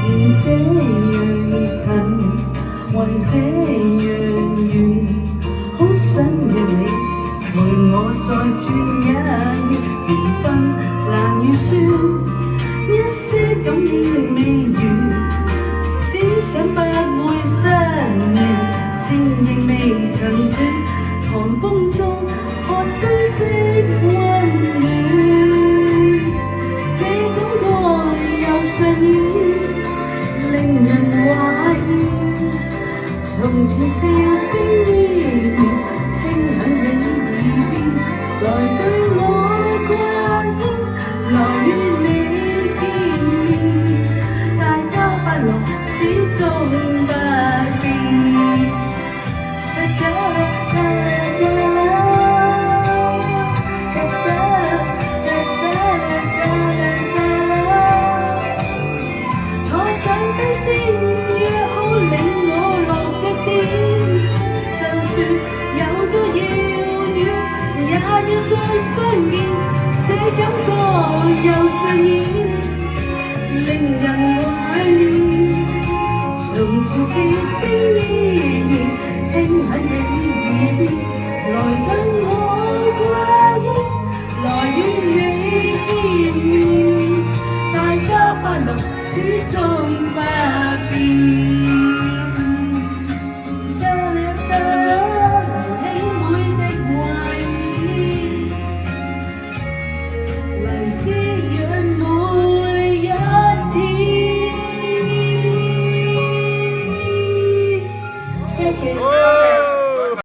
這樣近，還這樣遠，好想要你陪我再轉一圈，緣分難預算，一些感應未完，只想不會失聯，線亦未曾斷，寒風中學珍惜溫暖，這感覺又上演。令人懷疑，從前笑聲依然輕響你耳邊，來對我掛牽，來與你見面，大家快樂始終不變。再相見，這感覺又上演，令人懷念。從前笑聲依然輕響你耳邊，來跟我掛牽，來與你見面，大家快樂始終不變。Oh!